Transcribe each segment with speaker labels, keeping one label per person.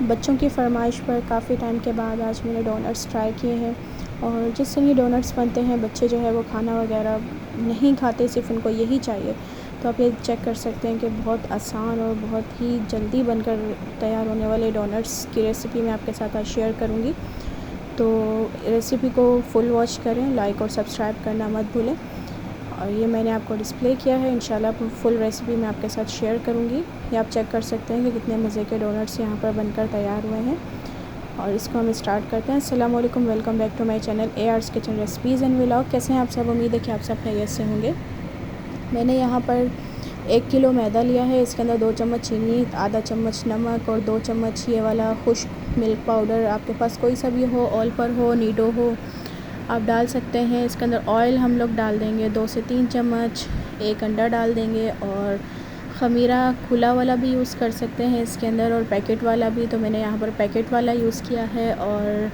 Speaker 1: बच्चों की फ़रमाइश पर काफ़ी टाइम के बाद आज मैंने डोनट्स ट्राई किए हैं। और जिस तरह ये डोनट्स बनते हैं, बच्चे जो है वो खाना वगैरह नहीं खाते, सिर्फ़ उनको यही चाहिए। तो आप ये चेक कर सकते हैं कि बहुत आसान और बहुत ही जल्दी बनकर तैयार होने वाले डोनट्स की रेसिपी मैं आपके साथ आज शेयर करूँगी। तो रेसिपी को फुल वॉच करें, लाइक और सब्सक्राइब करना मत भूलें। और ये मैंने आपको डिस्प्ले किया है, इंशाल्लाह फुल रेसिपी मैं आपके साथ शेयर करूँगी। ये आप चेक कर सकते हैं कि कितने मज़े के डोनट्स यहाँ पर बनकर तैयार हुए हैं। और इसको हम स्टार्ट करते हैं। अस्सलाम वालेकुम, welcome back to my channel AR's kitchen recipes and vlog. कैसे हैं आप सब? उम्मीद है कि आप सब खैरियत से होंगे। मैंने यहाँ पर 1 किलो मैदा लिया है। इसके अंदर 2 चम्मच चीनी, आधा चम्मच नमक और 2 चम्मच ये वाला खुश्क मिल्क पाउडर, आपके पास कोई सा भी हो, ऑल पर हो, नीडो हो, आप डाल सकते हैं। इसके अंदर ऑयल हम लोग डाल देंगे 2 से 3 चम्मच, 1 अंडा डाल देंगे और ख़मीरा खुला वाला भी यूज़ कर सकते हैं इसके अंदर, और पैकेट वाला भी। तो मैंने यहाँ पर पैकेट वाला यूज़ किया है। और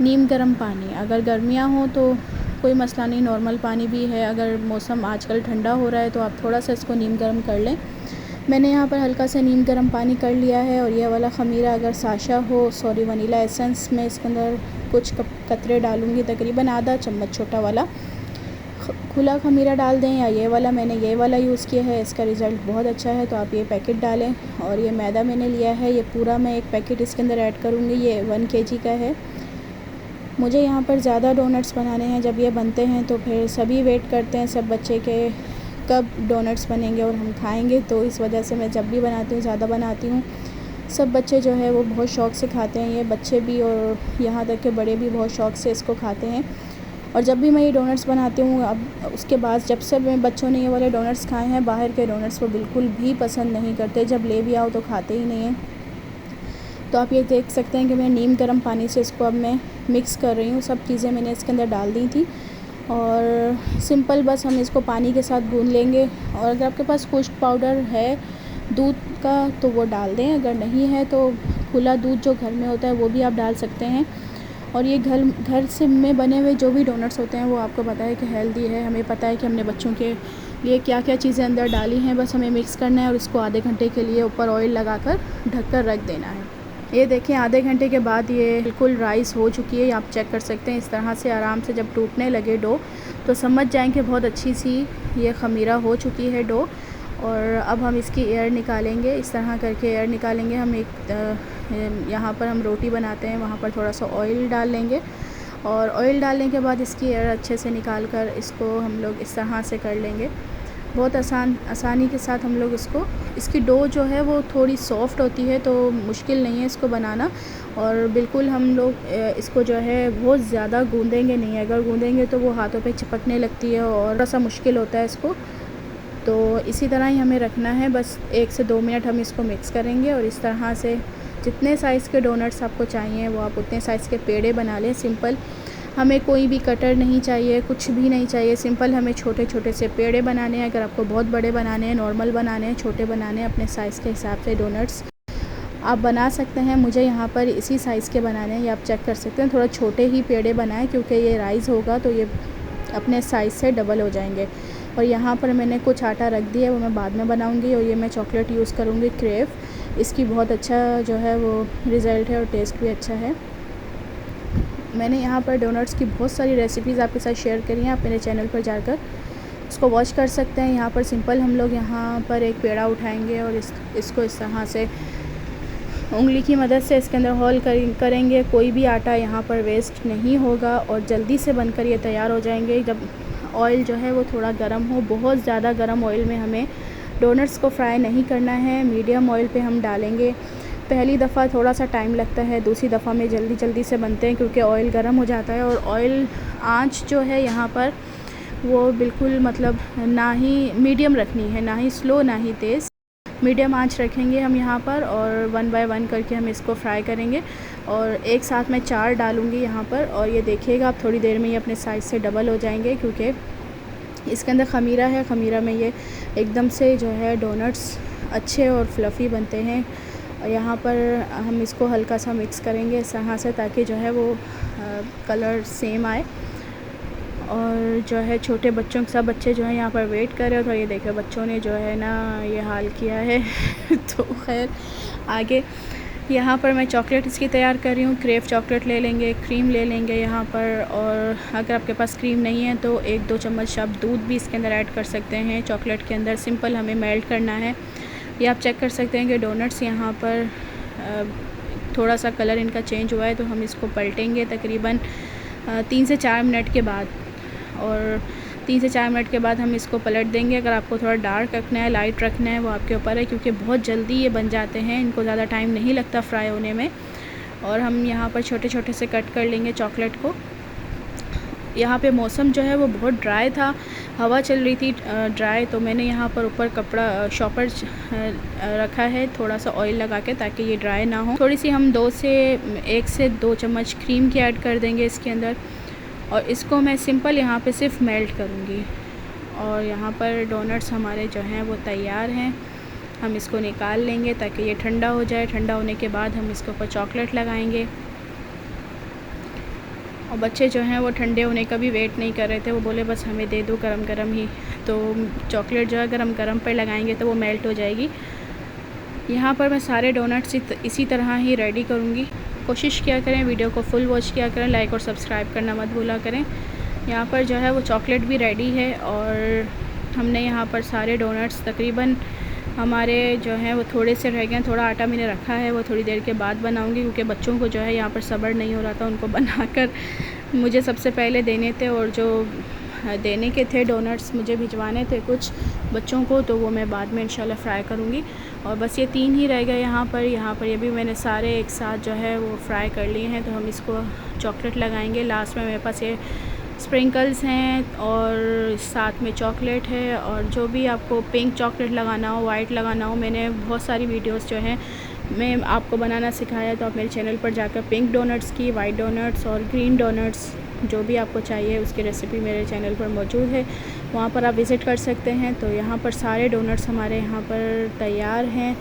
Speaker 1: नीम गर्म पानी, अगर गर्मियाँ हो तो कोई मसला नहीं, नॉर्मल पानी भी है। अगर मौसम आजकल ठंडा हो रहा है तो आप थोड़ा सा इसको नीम गर्म कर लें। मैंने यहाँ पर हल्का सा नीम गर्म पानी कर लिया है। और ये वाला ख़मीरा अगर साशा हो, सॉरी वनीला एसेंस, मैं इसके अंदर कुछ कतरे डालूँगी, तकरीबन आधा चम्मच छोटा वाला खुला ख़मीरा डाल दें, या ये वाला, मैंने ये वाला यूज़ किया है, इसका रिज़ल्ट बहुत अच्छा है। तो आप ये पैकेट डालें। और ये मैदा मैंने लिया है, ये पूरा मैं एक पैकेट इसके अंदर ऐड करूँगी। ये 1 kg का है। मुझे यहाँ पर ज़्यादा डोनट्स बनाने हैं। जब ये बनते हैं तो फिर सभी वेट करते हैं, सब बच्चे के कब डोनट्स बनेंगे और हम खाएंगे। तो इस वजह से मैं जब भी बनाती हूँ ज़्यादा बनाती हूँ। सब बच्चे जो है वो बहुत शौक़ से खाते हैं, ये बच्चे भी और यहाँ तक के बड़े भी बहुत शौक़ से इसको खाते हैं। और जब भी मैं ये डोनट्स बनाती हूँ, अब उसके बाद जब से मेरे बच्चों ने ये वाले डोनट्स खाए हैं, बाहर के डोनट्स वो बिल्कुल भी पसंद नहीं करते, जब ले भी आओ तो खाते ही नहीं हैं। तो आप ये देख सकते हैं कि मैं नीम गर्म पानी से इसको अब मैं मिक्स कर रही हूँ। सब चीज़ें मैंने इसके अंदर डाल दी थी और सिंपल बस हम इसको पानी के साथ गूँध लेंगे। और अगर आपके पास खुश्क पाउडर है दूध का तो वो डाल दें, अगर नहीं है तो खुला दूध जो घर में होता है वो भी आप डाल सकते हैं। और ये घर से में बने हुए जो भी डोनट्स होते हैं वो आपको पता है कि हेल्दी है। हमें पता है कि हमने बच्चों के लिए क्या क्या चीज़ें अंदर डाली हैं, बस हमें मिक्स करना है और इसको आधे घंटे के लिए ऊपर ऑयल लगाकर ढककर रख देना है। ये देखें, आधे घंटे के बाद ये बिल्कुल राइस हो चुकी है, आप चेक कर सकते हैं। इस तरह से आराम से जब टूटने लगे डो तो समझ जाएं कि बहुत अच्छी सी ये ख़मीरा हो चुकी है डो। और अब हम इसकी एयर निकालेंगे, इस तरह करके एयर निकालेंगे। हम एक यहाँ पर हम रोटी बनाते हैं, वहाँ पर थोड़ा सा ऑयल डाल लेंगे और ऑयल डालने के बाद इसकी एयर अच्छे से निकाल कर इसको हम लोग इस तरह से कर लेंगे। बहुत आसानी के साथ हम लोग इसकी डो जो है वो थोड़ी सॉफ़्ट होती है, तो मुश्किल नहीं है इसको बनाना। और बिल्कुल हम लोग इसको जो है बहुत ज़्यादा गूँधेंगे नहीं, अगर गूँधेंगे तो वो हाथों पे चिपकने लगती है और थोड़ा सा मुश्किल होता है इसको। तो इसी तरह ही हमें रखना है, बस 1 से 2 मिनट हम इसको मिक्स करेंगे। और इस तरह से जितने साइज़ के डोनट्स आपको चाहिए वो आप उतने साइज़ के पेड़े बना लें। सिंपल, हमें कोई भी कटर नहीं चाहिए, कुछ भी नहीं चाहिए। सिंपल हमें छोटे छोटे से पेड़े बनाने हैं। अगर आपको बहुत बड़े बनाने हैं, नॉर्मल बनाने हैं, छोटे बनाने हैं, अपने साइज़ के हिसाब से डोनट्स आप बना सकते हैं। मुझे यहाँ पर इसी साइज़ के बनाने हैं, ये आप चेक कर सकते हैं। थोड़ा छोटे ही पेड़े बनाएं क्योंकि ये राइज़ होगा तो ये अपने साइज़ से डबल हो जाएंगे। और यहाँ पर मैंने कुछ आटा रख दिया है, वो मैं बाद में बनाऊँगी। और ये मैं चॉकलेट यूज़ करूँगी, क्रेव, इसकी बहुत अच्छा जो है वो रिज़ल्ट है और टेस्ट भी अच्छा है। मैंने यहाँ पर डोनट्स की बहुत सारी रेसिपीज़ आपके साथ शेयर करी हैं, आप मेरे चैनल पर जाकर उसको वॉच कर सकते हैं। यहाँ पर सिंपल हम लोग यहाँ पर एक पेड़ा उठाएंगे और इसको इस तरह से उंगली की मदद से इसके अंदर होल करेंगे। कोई भी आटा यहाँ पर वेस्ट नहीं होगा और जल्दी से बनकर ये तैयार हो जाएंगे। जब ऑयल जो है वो थोड़ा गर्म हो, बहुत ज़्यादा गर्म ऑयल में हमें डोनट्स को फ्राई नहीं करना है, मीडियम ऑयल पे हम डालेंगे। पहली दफ़ा थोड़ा सा टाइम लगता है, दूसरी दफ़ा में जल्दी जल्दी से बनते हैं क्योंकि ऑयल गर्म हो जाता है। और ऑयल आंच जो है यहाँ पर वो बिल्कुल मतलब ना ही मीडियम रखनी है, ना ही स्लो ना ही तेज़, मीडियम आंच रखेंगे हम यहाँ पर। और 1 बाय 1 करके हम इसको फ्राई करेंगे। और एक साथ मैं 4 डालूँगी यहाँ पर। और ये देखिएगा आप थोड़ी देर में ये अपने साइज़ से डबल हो जाएंगे क्योंकि इसके अंदर ख़मीरा है। ख़मीरा में ये एकदम से जो है डोनट्स अच्छे और फ्लफ़ी बनते हैं। और यहाँ पर हम इसको हल्का सा मिक्स करेंगे इस तरह से ताकि जो है वो कलर सेम आए। और जो है छोटे बच्चों के सब बच्चे जो है यहाँ पर वेट कर रहे हो। तो ये देखो बच्चों ने जो है ना ये हाल किया है तो खैर आगे यहाँ पर मैं चॉकलेट इसकी तैयार कर रही हूँ। क्रेव चॉकलेट ले लेंगे, क्रीम ले लेंगे यहाँ पर, और अगर आपके पास क्रीम नहीं है तो 1-2 चम्मच आप दूध भी इसके अंदर ऐड कर सकते हैं चॉकलेट के अंदर। सिंपल हमें मेल्ट करना है। ये आप चेक कर सकते हैं कि डोनट्स यहाँ पर थोड़ा सा कलर इनका चेंज हुआ है, तो हम इसको पलटेंगे तकरीबन 3 से 4 मिनट के बाद, और 3 से 4 मिनट के बाद हम इसको पलट देंगे। अगर आपको थोड़ा डार्क रखना है, लाइट रखना है, वो आपके ऊपर है, क्योंकि बहुत जल्दी ये बन जाते हैं, इनको ज़्यादा टाइम नहीं लगता फ्राई होने में। और हम यहाँ पर छोटे छोटे से कट कर लेंगे चॉकलेट को। यहाँ पे मौसम जो है वो बहुत ड्राई था, हवा चल रही थी ड्राई, तो मैंने यहाँ पर ऊपर कपड़ा शॉपर रखा है थोड़ा सा ऑयल लगा के, ताकि ये ड्राई ना हो। थोड़ी सी हम 1 से 2 चम्मच क्रीम की ऐड कर देंगे इसके अंदर, और इसको मैं सिंपल यहाँ पे सिर्फ मेल्ट करूँगी। और यहाँ पर डोनट्स हमारे जो हैं वो तैयार हैं। हम इसको निकाल लेंगे ताकि ये ठंडा हो जाए। ठंडा होने के बाद हम इसके ऊपर चॉकलेट लगाएंगे। और बच्चे जो हैं वो ठंडे होने का भी वेट नहीं कर रहे थे, वो बोले बस हमें दे दो गरम गरम ही। तो चॉकलेट जो है अगर हम गरम पर लगाएंगे तो वो मेल्ट हो जाएगी। यहाँ पर मैं सारे डोनट्स इसी तरह ही रेडी करूँगी। कोशिश किया करें, वीडियो को फुल वॉच किया करें, लाइक और सब्सक्राइब करना मत भूला करें। यहाँ पर जो है वो चॉकलेट भी रेडी है, और हमने यहाँ पर सारे डोनट्स तकरीबन हमारे जो हैं वो थोड़े से रह गए। थोड़ा आटा मैंने रखा है, वो थोड़ी देर के बाद बनाऊँगी, क्योंकि बच्चों को जो है यहाँ पर सब्र नहीं हो रहा था उनको बनाकर मुझे सबसे पहले देने थे, और जो देने के थे डोनट्स मुझे भिजवाने थे कुछ बच्चों को, तो वो मैं बाद में इंशाल्लाह फ्राई करूँगी। और बस ये 3 ही रह गए यहाँ पर ये भी मैंने सारे एक साथ जो है वो फ्राई कर लिए हैं। तो हम इसको चॉकलेट लगाएंगे। लास्ट में मेरे पास ये स्प्रिंकल्स हैं और साथ में चॉकलेट है, और जो भी आपको पिंक चॉकलेट लगाना हो, वाइट लगाना हो, मैंने बहुत सारी वीडियोस जो हैं मैं आपको बनाना सिखाया, तो आप मेरे चैनल पर जाकर पिंक डोनट्स की, वाइट डोनट्स और ग्रीन डोनट्स जो भी आपको चाहिए उसकी रेसिपी मेरे चैनल पर मौजूद है, वहाँ पर आप विज़िट कर सकते हैं। तो यहाँ पर सारे डोनट्स हमारे यहाँ पर तैयार हैं।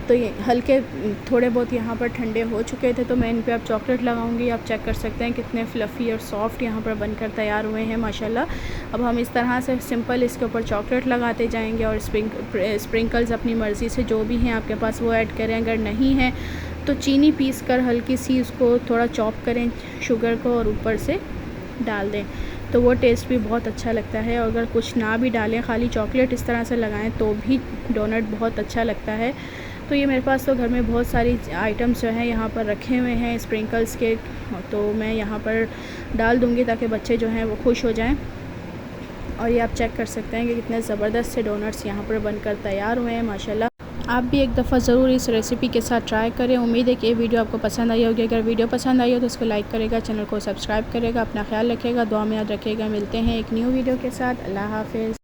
Speaker 1: तो ये हल्के थोड़े बहुत यहाँ पर ठंडे हो चुके थे, तो मैं इन पे अब चॉकलेट लगाऊंगी। आप चेक कर सकते हैं कितने फ्लफ़ी और सॉफ्ट यहाँ पर बनकर तैयार हुए हैं माशाल्लाह। अब हम इस तरह से सिंपल इसके ऊपर चॉकलेट लगाते जाएंगे, और स्प्रिंकल्स अपनी मर्ज़ी से जो भी हैं आपके पास वो ऐड करें। अगर नहीं है तो चीनी पीस कर हल्की सी उसको थोड़ा चॉप करें शुगर को, और ऊपर से डाल दें, तो वो टेस्ट भी बहुत अच्छा लगता है। और अगर कुछ ना भी डालें, खाली चॉकलेट इस तरह से लगाएं तो भी डोनट बहुत अच्छा लगता है। तो ये मेरे पास तो घर में बहुत सारी आइटम्स जो हैं यहाँ पर रखे हुए हैं स्प्रिंकल्स के, तो मैं यहाँ पर डाल दूँगी ताकि बच्चे जो हैं वो खुश हो जाएं। और ये आप चेक कर सकते हैं कि कितने ज़बरदस्त से डोनट्स यहाँ पर बनकर तैयार हुए हैं माशाल्लाह। आप भी एक दफ़ा ज़रूर इस रेसिपी के साथ ट्राई करें। उम्मीद है कि ये वीडियो आपको पसंद आई होगी। अगर वीडियो पसंद आई हो तो इसको लाइक करेगा, चैनल को सब्सक्राइब करेगा, अपना ख्याल रखेगा, दुआ में याद रखेगा। मिलते हैं एक न्यू वीडियो के साथ। अल्लाह हाफ़िज़।